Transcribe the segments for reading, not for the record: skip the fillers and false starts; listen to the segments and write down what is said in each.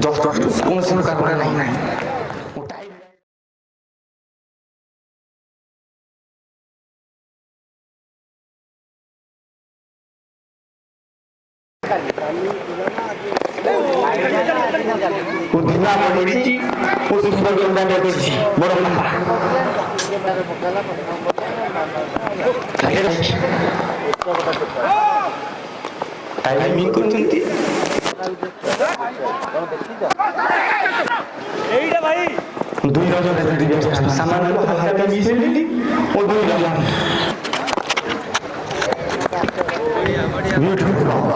Just कौन से कारणा नहीं उदिना पड़ी सुंदर गंदा देखी बड़ लंबा टाइमिंग करछंती एईटा भाई दुई रजन दिव्य सामान को हाथ में मिसेली ओ दुई रजन ब्यूटीफुल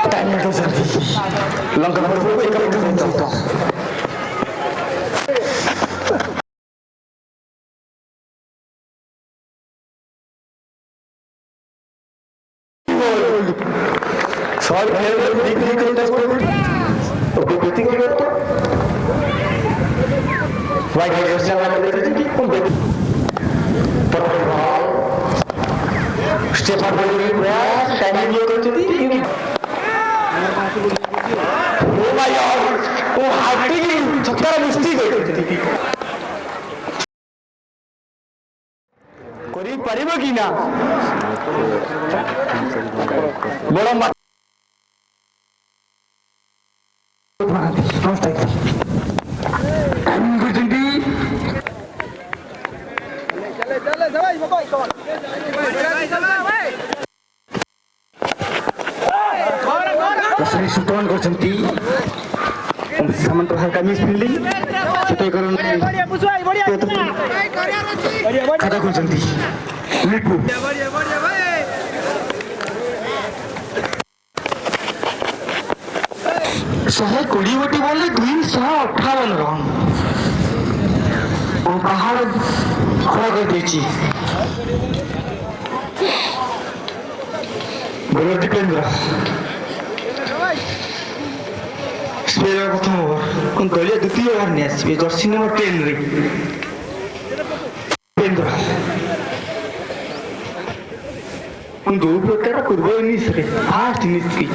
टाइम तो जल्दी लंका पर एक मिनट चलता सॉरी हेलो डिग्री करता है ओके कितनी करता वाइट हाउस से वाला देते कि कौन देते पर स्टेफन बोले प्रयास टाइमिंग ये करते थी ओ माय गॉड वो हाथी की छक्का मिस्टेक करते थी करी परिबो कि ना बड़ा सुटन करछंती सामंत हल्का मिस फील्डिंग छुटाई करन खाता करछंती लिटू बढ़िया बढ़िया भाई 120 गोटी बॉल 258 रन और पहाड़ खड़ा कर देची बॉलर दीपेंद्र स्पेयर प्रथम ओवर कोन दलिया द्वितीय ओवर ने आसी जर्सी नंबर 10 रे दीपेंद्र उन दो प्रकार पूर्व इनिंग्स रे फास्ट इनिंग्स की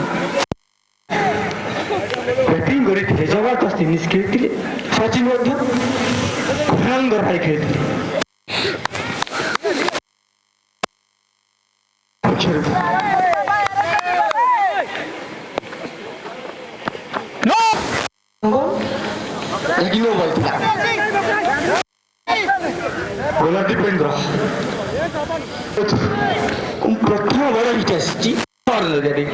बैटिंग करे थे जबरदस्त इनिंग्स खेलते सचिन मध्य भयंकर भाई खेलते lagi no ball tidak bola dipendra प्रथम बड़ा हिट आसी jadi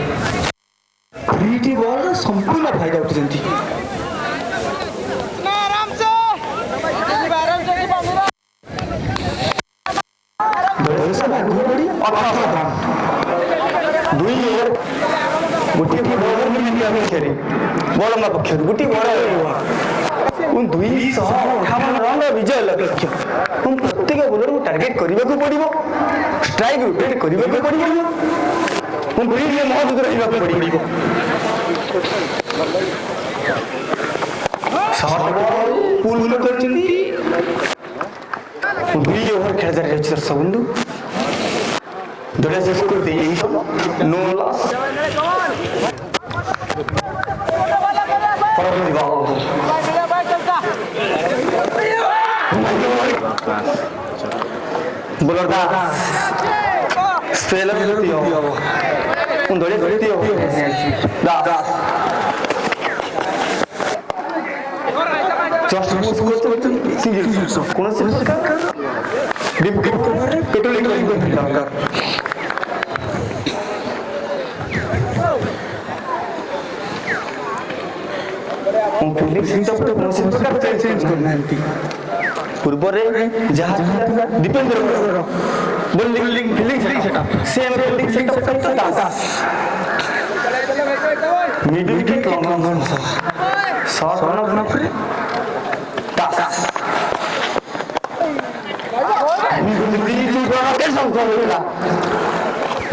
क्रिएटिव बॉल संपूर्ण फायदा उठिसंती गोटे बॉलर बॉलर पक्ष गोटे बॉलर 258 रन विजय लक्ष्य प्रत्येक बॉलर को टार्गेट करने को पड़ो स्ट्राइक रोटेट करने को पड़ो महत्व रहा पड़ो पुल कर 2 ओवर खेल जारी रही दर्शक बंधु दलिया शेष कर नो लॉस बोलर दास स्पेलर उन दलिया दास जस्ट सिंगल कौन से डिप पेट्रोल पूर्व Dipendra bowling fielding setup same fielding setup middle किक लॉन्ग रन शॉट रन अपना फिर टास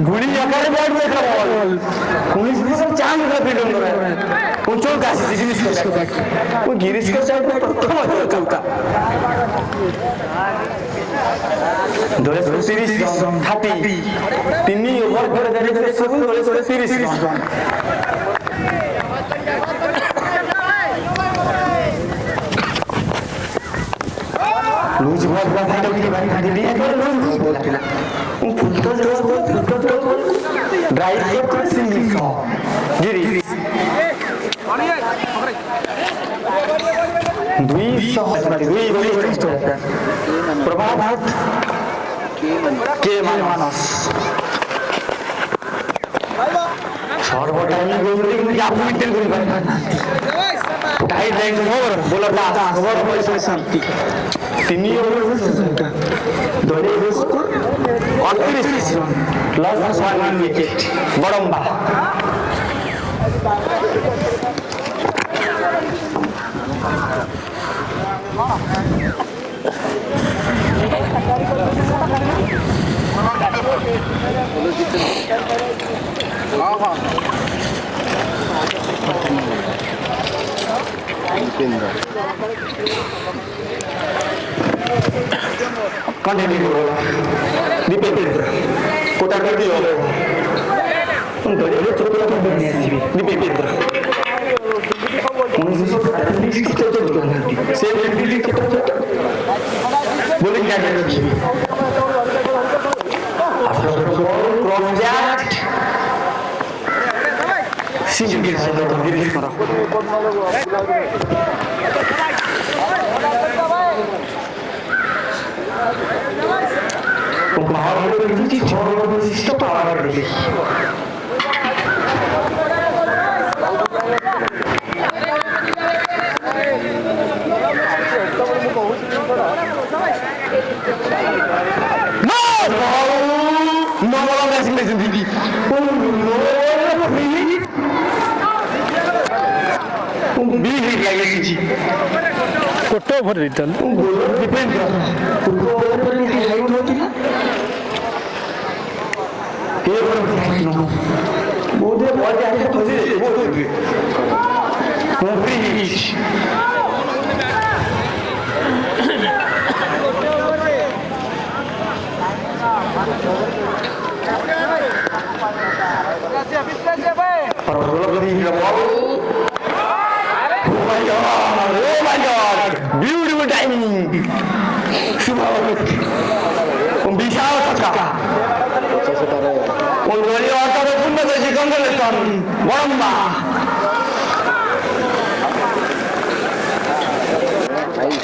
गुली आकार बैट में बॉल पुलिस भी सब चांद का फील्डिंग कर रहा है उन चौका से गिरीश का वो गिरीश का चांद प्रथम चौका দলের 30 রান 30 তিনি ওভার করে দাঁড়িয়ে সবুজ দলের 30 রান লুজ বল ভাই ভাই দিয়ে লুজ বল ফুলটো ড্রাইভ করে সিঙ্গল গিরি 200 प्रभात के मानस सर्व टाइमिंग गोली में आप मिडिल गोली बना टाइट लाइन ओवर बोलर दा ओवर पैसा शांति तीन ओवर दौड़े स्कोर 38 रन प्लस 1 विकेट बड़म्बा Continue dipendere kota kerja untuk dia cukup dipendere kita juga nanti saya berdiri kita boleh jadi after cross jack singgir saja berdiri sekarang pemahaman itu cara sistem power ini no malah masing masing tinggi bilik lagi sih kotor beritan depend kotor ini highlight होती है ये वो दे बहुत ज्यादा खुशी वो bridge Para bola begini ball. Oh my god, beautiful timing. Bisyao Saka. Unggali water punna jadi Congolestan. Wamba.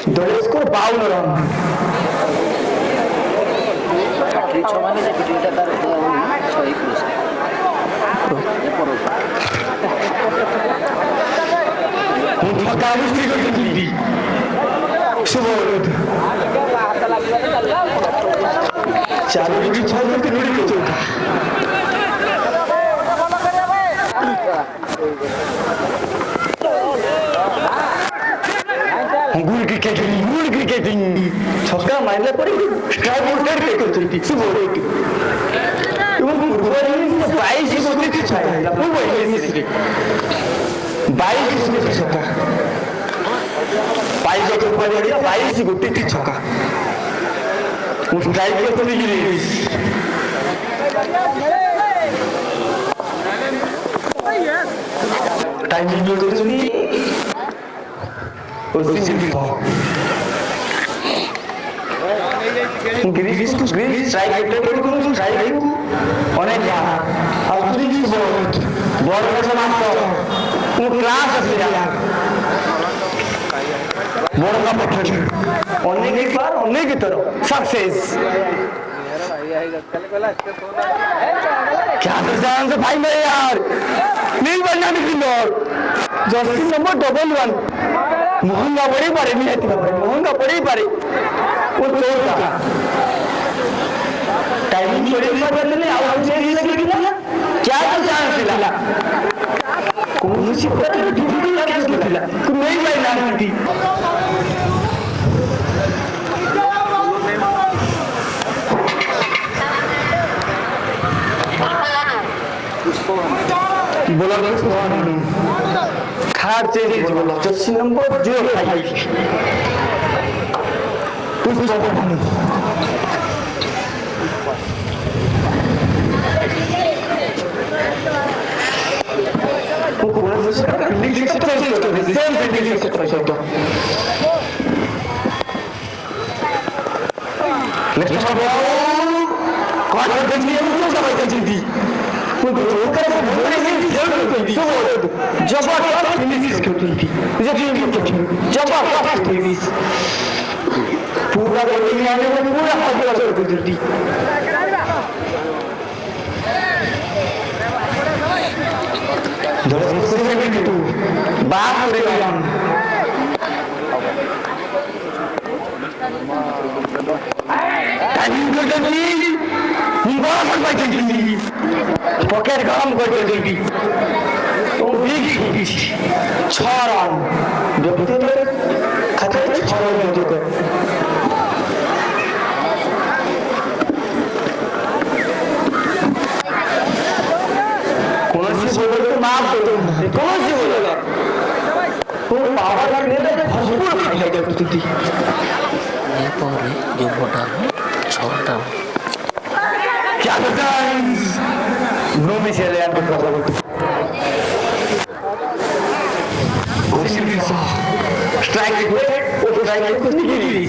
Dole skor 52 run. Katri chomane je video tar sorry plus. Makamu stick করতে শুভরোদ চালু কি ছয় করতে নুড়ি করতে গুড ক্রিকেটিং ছক্কা মারলে পরে স্ট্রাইক রোটেট করতে শুভরোদ এবং পূর্ব ইনিংসে 22 করতে চায় পূর্ব ইনিংসে 22 করতে ছক্কা 22 के ऊपर बढ़िया 22 गुट्टी थी छक्का उस स्ट्राइक पे तो नहीं गिरी टाइमिंग में तो नहीं उस सिंगल बॉल ग्रीस स्ट्राइक पे तो कोई स्ट्राइक অনেক আর তুই কি বল কাছে মাত্র ও ক্লাস আছে यार বড় কাপড় অনেক तरह सक्सेस क्या तो जान से भाई मेरे यार नहीं बनना निकलो जर्सी नंबर 11 महंगा पड़े पारे नहीं आती महंगा पड़े पारे वो तोड़ता टाइमिंग पड़े बदलने आवाज नहीं लगेगी ना क्या तो चांस मिला कौन सी बात ड्यूटी लगा मिला कोई नहीं भाई ना थी बोला खार चेंज बोला जर्सी नंबर 05 पुष्पा वो कौन सा बिल्डिंग से चेंज करते हैं सेम बिल्डिंग से चेंज करते हैं लेट्स गो कौन है देखिए वो सब है जल्दी वो कर बोलने से जल्दी सो जबरदस्त फिनिश करती थी जबरदस्त फिनिश पूरा बिल्डिंग आने में पूरा हाथ लगा जल्दी बात करेगा टाइमिंग कर जल्दी बड़ा फट बैठ जल्दी पॉकेट गरम कर जल्दी तो बिग छारा व्यक्ति खतरे छारा व्यक्ति कौन सी बोलेगा माफ दे कौन सी बोलेगा वो पावर लगने तो भरपूर खाई करती थी ये पर जो मोटा छोटा क्या करता है नो मिसेल यार तो प्रॉब्लम स्ट्राइक वो स्ट्राइक कुछ नहीं गिरी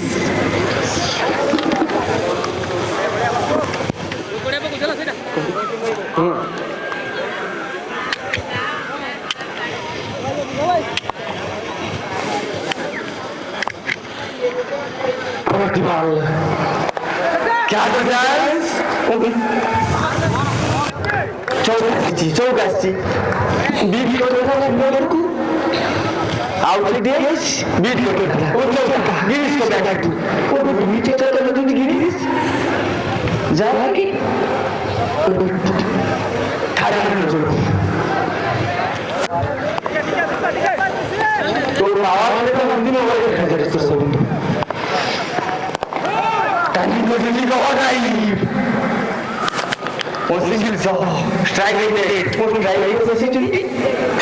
क्या चौकासी बीट को आउट दिस बीट को चौका गिरीश को बैक टू वो नीचे चलता है तुम गिरीश जाएगी खाना चलो तो आवाज में मंदिर में वर्ग खा जाए तो सब टाइमिंग को जल्दी का और आई वो सिंगल सॉ स्ट्राइक रेट वो स्ट्राइक रेट से चली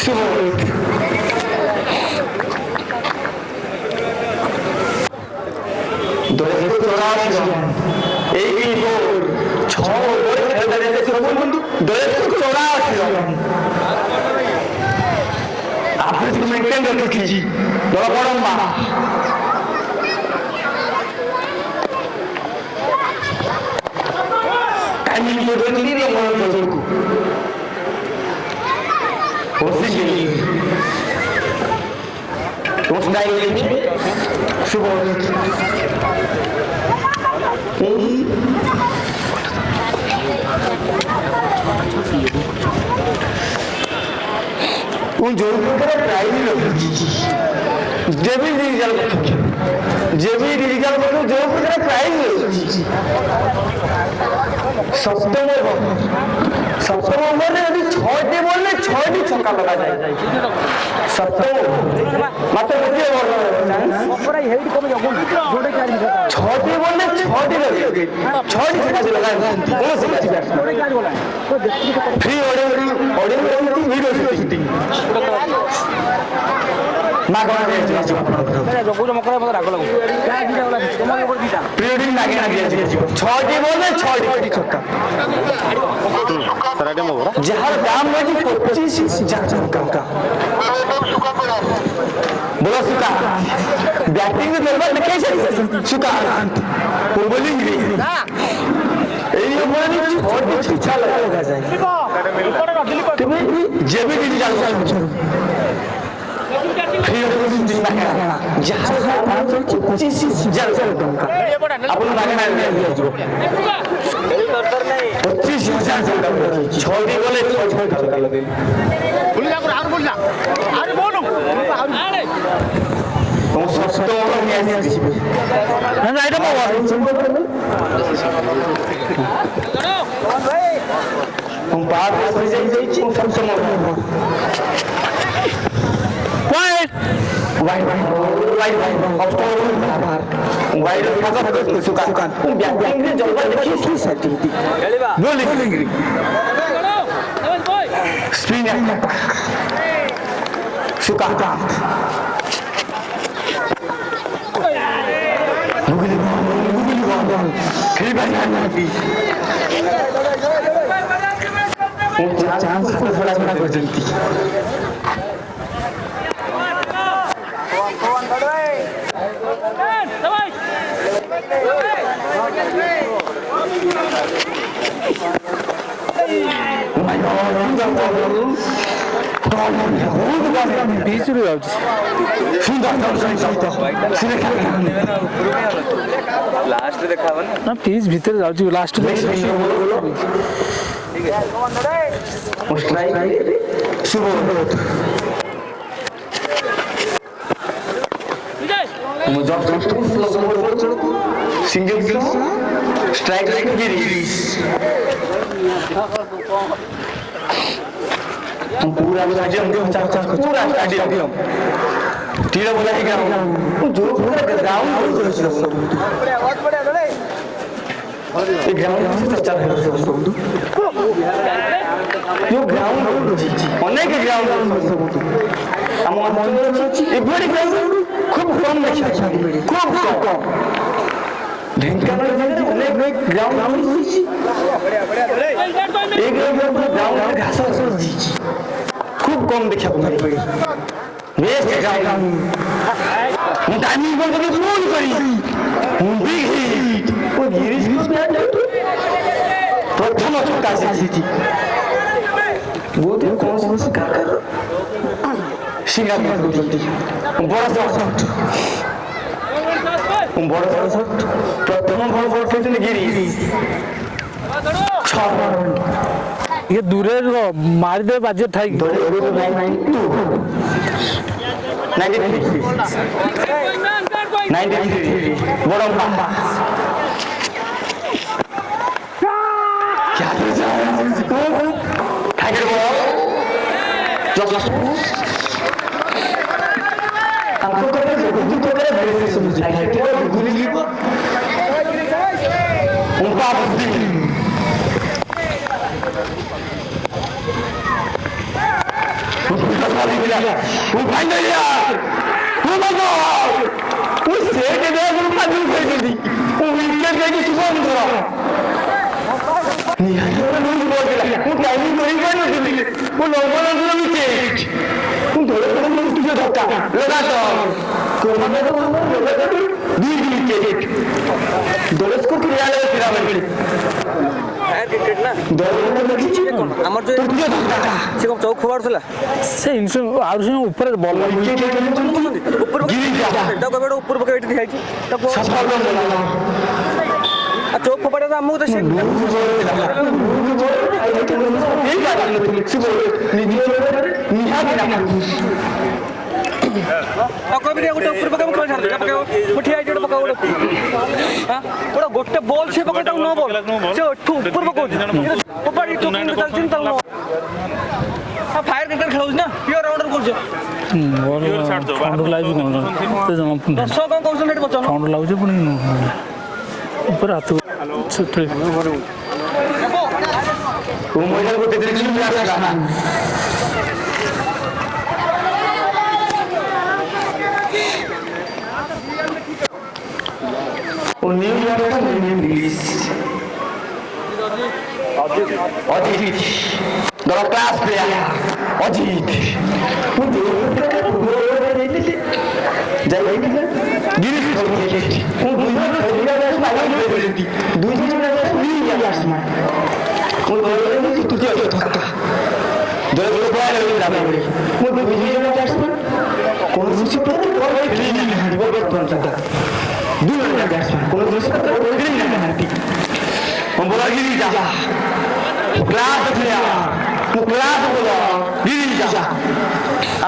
सुबह दो एक ही गोल छह गोल खेलने से सब बंदू 284 आप इसको मेंटेन करके कीजिए बड़ा बड़ा टाइमिंग को जल्दी रे मोहन को होसी वो स्टाइल में सुबह उन जो प्राइज जेबी रिजल्ट जो प्राइज सप्तम ओवर यदि 6टी बॉल में 6टी छक्का लगा जाए सप्तम मात्र गोटे छठी बॉल में 6टी छक्का लगा फ्री ऑडियो शूटिंग प्रीडिंग लागे ना 6टी बॉल में 6टी छक्का जहाँ दाम लगी 25,000 का बोला सुका बैटिंग में दरबार लिखे सुका वो बोलिंग छक्का लगा जाए तुम्हें जेबी दी जाओ फिर जहाँ 25,000 अपन मांगना 25,000 छोड़ी बोले चांस थोड़ा थोड़ा ସୁନ୍ଦର ପିଚ୍ରୁ ଯାଉଛି ସୁନ୍ଦର ଲାଷ୍ଟରେ ଦେଖା ହବ ନା ପିଚ୍ ଭିତରେ ଯାଉଛି ଲାଷ୍ଟ सिंगल स्ट्राइक पूरा स्टेडियम पूरा स्टेडियम तीर बोला है जो पूरा ग्राउंड ये ग्राउंड चल रहा है जो ग्राउंड अनेक ग्राउंड हम एभली ग्राउंड खूब कम देखा खूब कम ढेंकानाल जिले अनेक ग्राउंड एक ग्राउंड घास खूब कम देखा बेस्ट ग्राउंड टाइमिंग पर कभी फोन करी बिग हिट वो गिरीश को प्रथम छक्का से बहुत कौन सा काकर सिंगापुर बड़ा शॉट प्रथम बॉल खेलते गिरीश ये दूरे मारिदे बाजे ठाई 93 बड़ा लंबा क्या टाइगर बॉल हमको करे मेरे से समझ टाइगर गुली ली उनका वो फाइनल यार वो मगो वो सेट दे वो फाइनल कर दी वो विकेट लेके सुबह निकला निहाल नहीं बोल गया वो टाइमिंग नहीं कर दी वो नॉर्मल अंदर विकेट वो थोड़ा तुझे धक्का लगा तो कोने तो लगा तो दी विकेट दोस्त को क्रिया लगा फिर क्रिकेट ना আমার যে সে কম চৌক খোবার ছিল ସେ ଇନସୁ ଆଉ ସେ ଉପରେ ବଲ୍ উপর এটা কবে উপর পকে এটি দেখাইছি আর চৌক খোবাটা আমু তো সে कभी गोटे ऊपर पकाऊ खेल छाड़ पकाऊ मुठी आई जोटे पकाऊ हां ओडा गोटे बॉल से पकाऊ नो बॉल से ऊपर पकाऊ ऊपर तो चलचिन तल नो आ फायर क्रिकेट खेलौछ ना प्योर राउंडर करछ प्योर छाड़ दो फाउंडर लाइव कोन ते जमा दर्शक कोन कॉन्संट्रेट बचन फाउंडर लाउछ पुनी ऊपर हाथ छुट्टे वो मोबाइल को तेरे चीज में आसला वो न्यूयॉर्क का इंग्लिश अजीत दो क्लास प्लेयर अजीत वो गिरीश वो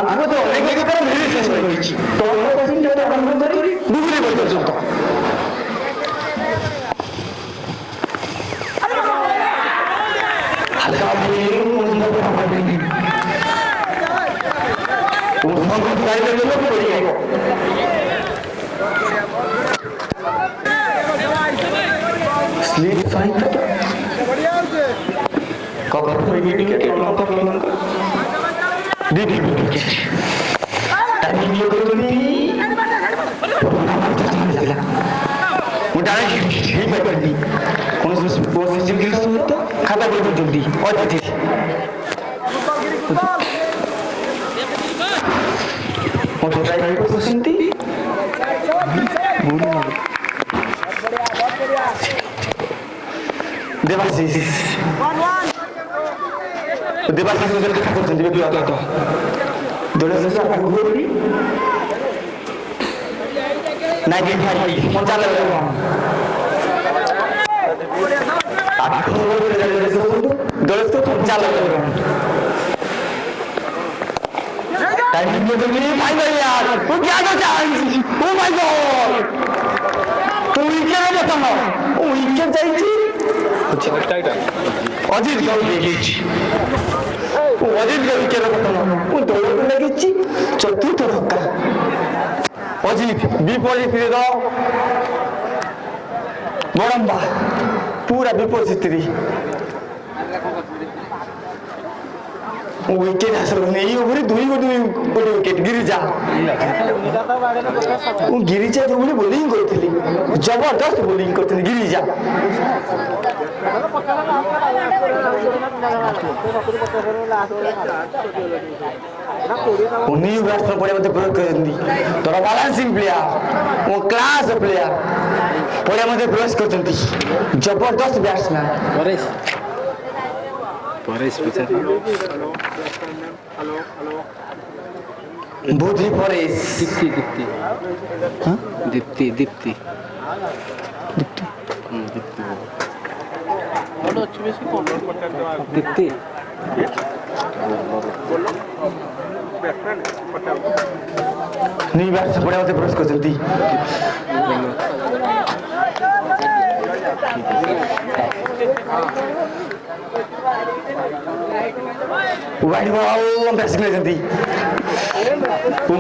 हमको तो अनेक जगह पर मेरे से होईची तो हम कोशिश करते हैं हम करी दूसरे बच्चों से तो हल्का भी मुझे तो हमारे नहीं तो हमको गाड़ी में लोग पड़ेगा स्लीप फाइन कवर कोई विकेट लंका दीदी टाइमिंग ये तो नहीं मुझे ही कर दी कौन सा पोजीशन के लिए तो खाता बोल दो जल्दी और जल्दी और तो ट्राई को सुनती बोलो देवाशीष ଦେବାଶିଷ ନିଜର କଥା କରୁଛନ୍ତି ବ୍ୟକ୍ତିଗତ ଦଳ ଶେଷ ଆଗକୁ ଗଲି 95 95 दल 95 टाइमिंग में तो नहीं भाई यार वो क्या कर चांस ओ माय गॉड तो विकेट है बताओ ओ विकेट जाइए अजीत गौर देखिए ओ अजीत गौर विकेट बताओ वो दौड़ को लगी चतुर्थ धक्का अजीत विपरीत दो बड़म्बा पूरा विपरीत विकेट हासिल करने ओवर दुई गोटे विकेट गिरिजा गिरिजा जो बोलिंग करथिली जबरदस्त बोलिंग करथिली गिरिजा न्यू बैट्समैन पड़े मते प्रयोग करथि तोरा बैलेंसिंग प्लेयर वो क्लास प्लेयर पड़े मते प्रयोग करथि जबरदस्त बैट्समैन परेश बुद्धि परेश दीप्ति दीप्ति न्यू बैट्स पड़े मते प्रयोग करथि वाइड बॉल बैट्स में जंती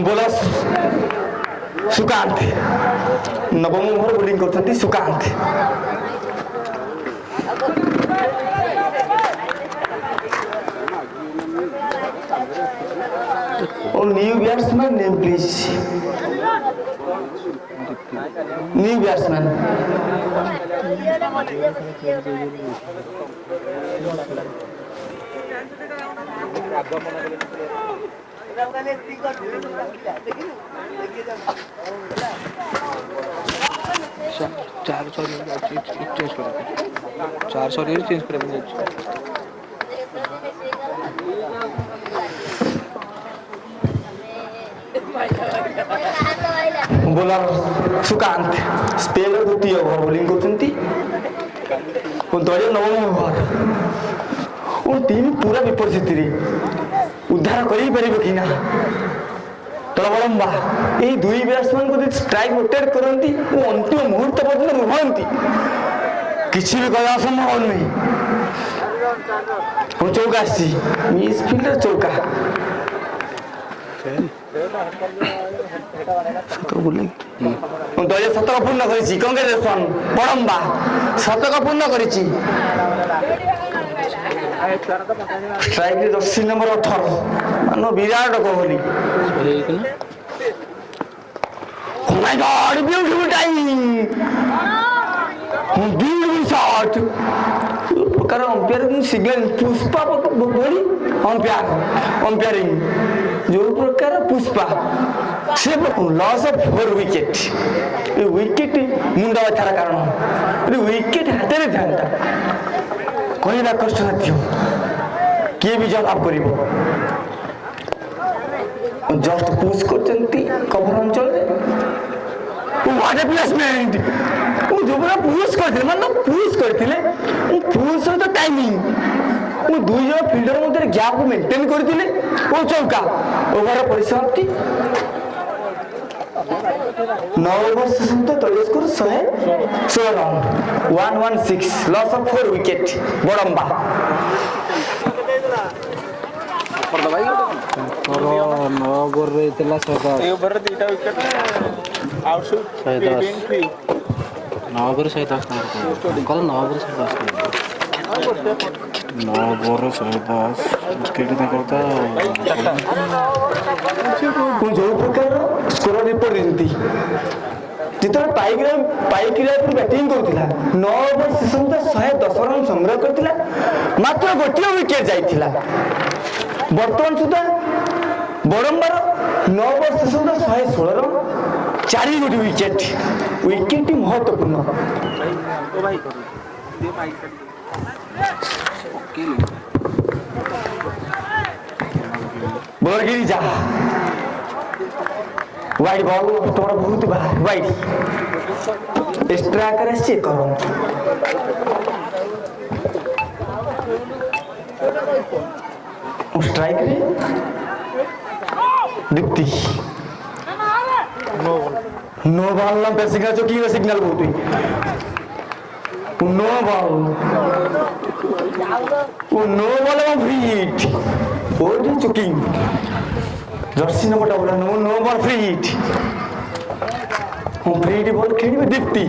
बोलर सुकांत नवम ओवर बोलिंग करथि सुकांत और new batsman name please new batsman चार सॉरी चेंज कर 4 सॉरी चेंज कर बोलर सुकांत स्पेन द्वितीय ओवर बोलिंग करथि दल नवम ओवर और टीम पूरा विपरीत उद्धार कर कि ना तलबलम्बा यही दुई बैट्समैन को स्ट्राइक रोटेट करती वो अंतिम मुहूर्त पर्यटन रुहती किसी भी कदा असंभव नहीं चौका मिस फील्डर चौका दल शतक पूर्ण कंग्रेचुलेसन बड़म्बा शतक पूर्ण कर स्ट्राइक जर्सी नंबर 18 मान Virat Kohli Oh my God, beautiful timing, beautiful shot. प्रकार अंपायरिंग सिग्नल पुष्पा बोली अंपायरिंग जो प्रकार पुष्पा से लॉस ऑफ 4 विकेट विकेट मुंडा थार कारण विकेट हाथ में था कहीं आकर्षण थी किए भी जवाब कर जस्ट पुश करते कवर अंचल व्हाट ए प्लेसमेंट जो पूरा पुश करते मतलब पुश करते पुश तो टाइमिंग दुई जन फिल्डर मध्य गैप को मेंटेन करते चौका ओवर परिसमाप्ति 9 ओवर शेष दल score 116 run 116 loss of 4 wicket बड़म्बा 9 ओवर रे इतला 110 ओवर रे दुईटा विकेट आउटशूट 9 ओवर 110 कल 9 ओवर 110 9 ओवर 110 विकेट करता जो प्रकार स्कोर रिपोर्ट देती जिते पाइकिरा बैटिंग करुला 9 ओवर शेष 110 रन संग्रह करथिला मात्र गोटे विकेट जाइथिला बर्तमान सुधा बड़म्बार 9 ओवर शेष 116 रन 4 गोटी विकेट विकेट महत्वपूर्ण बोलर गिरी जा वाइड बॉल तुम्हारा बहुत बाहर वाइड स्ट्राइकर चेक करो स्ट्राइक रे दीप्ति नो बॉल ना पे सिग्नल जो की सिग्नल बहुत no ball no ball free hit और चुकिंग जर्सी नंबर बोला no ball free hit free hit ball खेलिबे दीप्ति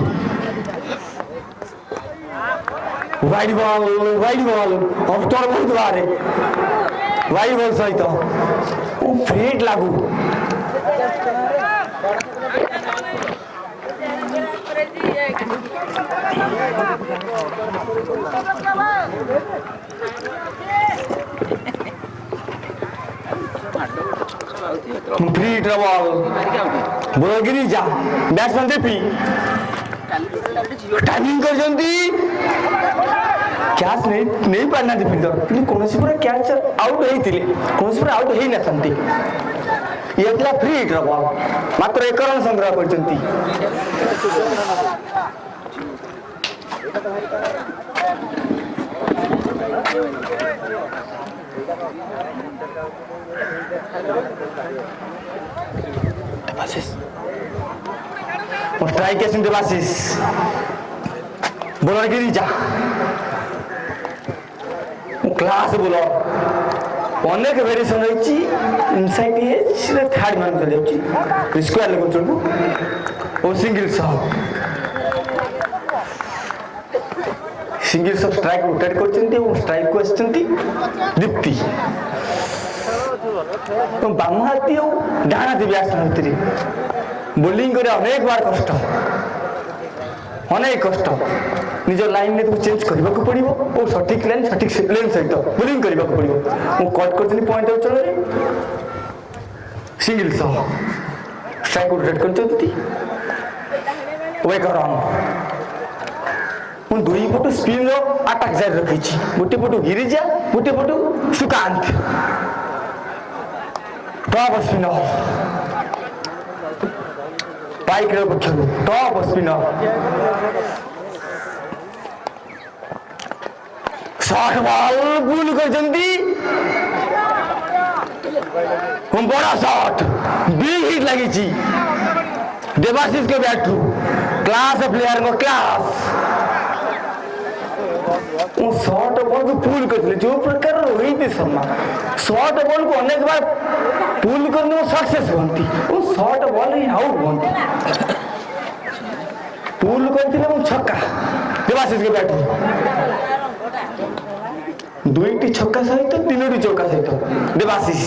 वाइड बॉल अब तोर बहुत बारे वाइड बॉल सहित फ्री हिट लागू फ्री हिट बॉल बोल गिरी जा बैट्समैन देपी टाइमिंग कर कैच नहीं पारना फिल्डर कि कौन पूरा कैच आउट होते कौन पूरा आउट हो ना ये फ्री हिट बॉल मात्र 1 रन संग्रह कर स्ट्राइक देवाशीष बोलर गिरी जा क्लास बोलर अनेक वेरिएशन रही इनसाइड एज थर्ड मान चल जाऊँ स्क्वायर लेवल और सिंगल स्ट्राइक रोटेट कर स्ट्राइक को दीप्ति बाम हाथी और डाण हाथी बैट्समैन भितर बोलिंग करे अनेक बार कष्ट निज लाइन में चेंज करने को पड़ो और सठिक लाइन सठिक लेन सहित बोलिंग करने को पड़ो कट कर पॉइंट चल सिंगल स्ट्राइक को रोटेट कर रन दुई पटु स्पिन अटाक जारी रखी गोटे पटु गिरिजा गोटे पटु सुकांत टॉप स्पिनर पाइक पक्ष टॉप स्पिनर शॉर्ट बॉल पुल कर बड़ा शॉट बिग हिट लगी देवाशीष के बैट क्लास प्लेयर को क्लास शॉर्ट बॉल को पुल करते जो प्रकार रोहित शर्मा शॉर्ट बॉल को अनेक बार पुल करने में सक्सेस बनती शॉर्ट बॉल ही आउट बनती पुल करते छक्का देवाशीष के बैट दुईटी छक्का सहित 3टी चौका सहित देवाशीष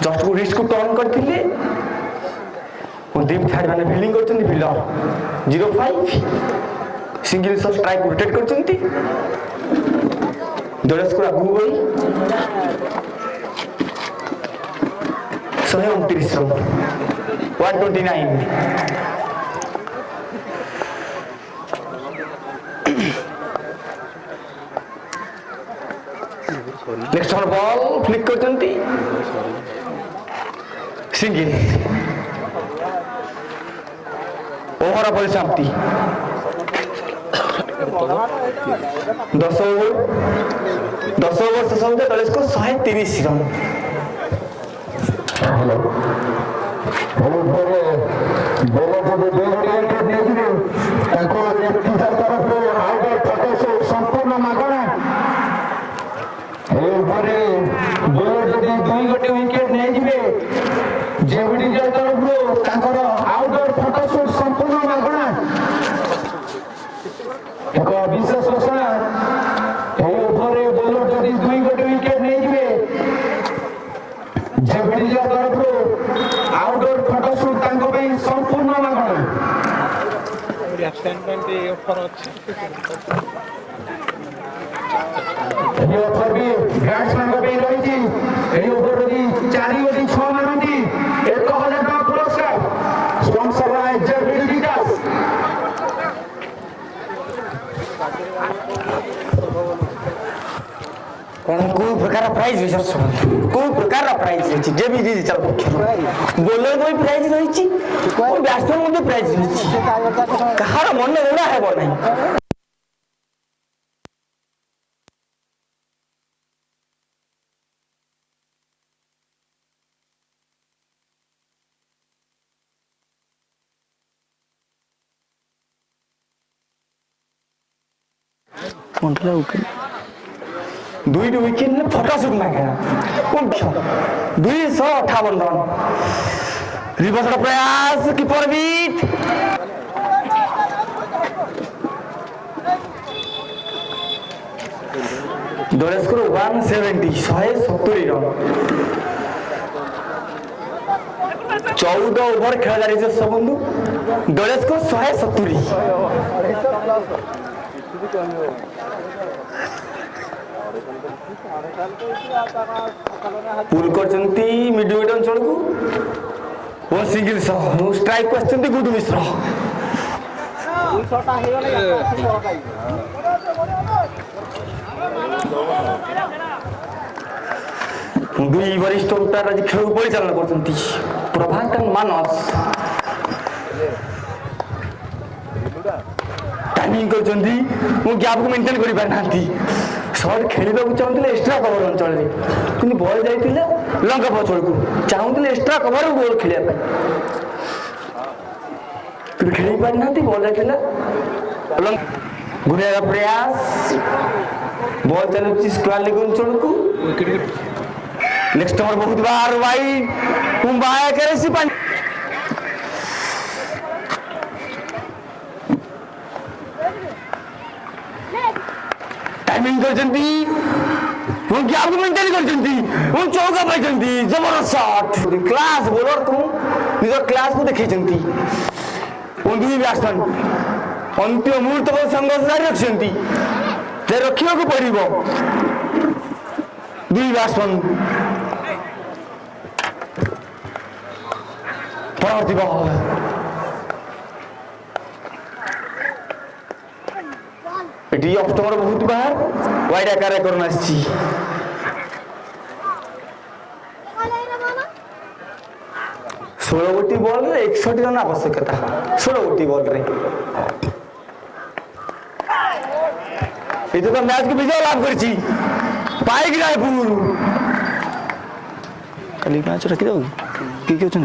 जस्ट को रिस्ट को टर्न करते दीप थार्ड मैंने फील्डिंग कर फिल्डर 0-5 सिंगल स्ट्राइक रोटेट कर दलेश को आगू गई 129 रन 129 नेक्स्ट बॉल फ्लिक कर सिंगल ओवर परिसमाप्ति 10 ओवर शेष होते दलेश को 130 रन संपूर्ण मागणा दुई गोटे विकेट नहीं तरफ आउटडोर फटोशूट संपूर्ण मागणा एक विशेष घोषणा बोलर जदि दुई गोटे विकेट नहीं तरफ आउटडोर फटोशूट संपूर्ण मागणा बैट्समैन रही 4 गोटी 6 मारती 1000 टका पुरस्कार स्पॉन्सर बाय जेबीडी विकास प्रकार प्राइज विशेष को प्रकार प्राइज रही जे भी जी चल बोलर कोई प्राइज रही बैट्समैन मध्य प्राइज रही कहार मन उड़ा हेब ना दुईट विकेट ने फटासुक मागे 258 रन रिवर्स प्रयास कीपर बीट दल स्कोर 170 रन 14 ओवर खेला जा रही है बंधु दल स्कोर 170 पुल करचंती मिडविकेट अंचल को वन सिंगल स्ट्राइक को आछंती गुड मिश्र दुई वरिष्ठ अंपायर आज खेल परिचालन करचंती प्रभाकर मानस टाइमिंग करचंती मो गैप को मेंटेन करि पार नांती शॉट खेलिबा को चाहूले एक्स्ट्रा कवर अंचल रे किंतु बॉल जाइतिले लंका पछल को चाहूले एक्स्ट्रा कवर गोल खेलिया पे किंतु खेली पार नांती बॉल जाइतिले घुरेगा प्रयास बॉल चलुची स्क्वायर लेग अंचल को नेक्स्ट ओवर बहुत बार वाइड कुंबाया करे सी पानी टाइमिंग करचंती हम क्या आपको मेंटेन करचंती हम चौका पाइचंती जबरदस्त शॉट क्लास बॉलर को निज क्लास को देखैचंती उन दुई बैट्समैन अंतिम मुहूर्त को संघर्ष जारी रखचंती ते रखियो को पड़िबो दुई बैट्समैन परवर्ती बॉल एटी अक्टोबर बहुत बाहर वाइड आकार करना आछि 16 गोटी बॉल रे 61 रन आवश्यकता 16 गोटी बॉल रे तो मैच को विजय लाभ करछि पाइक रायपुर कल मैच रखि दो की कहछन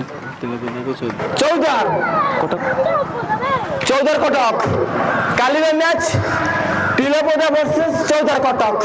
14 कटक काली मैच तिलपदा वर्सेस 14 कटक।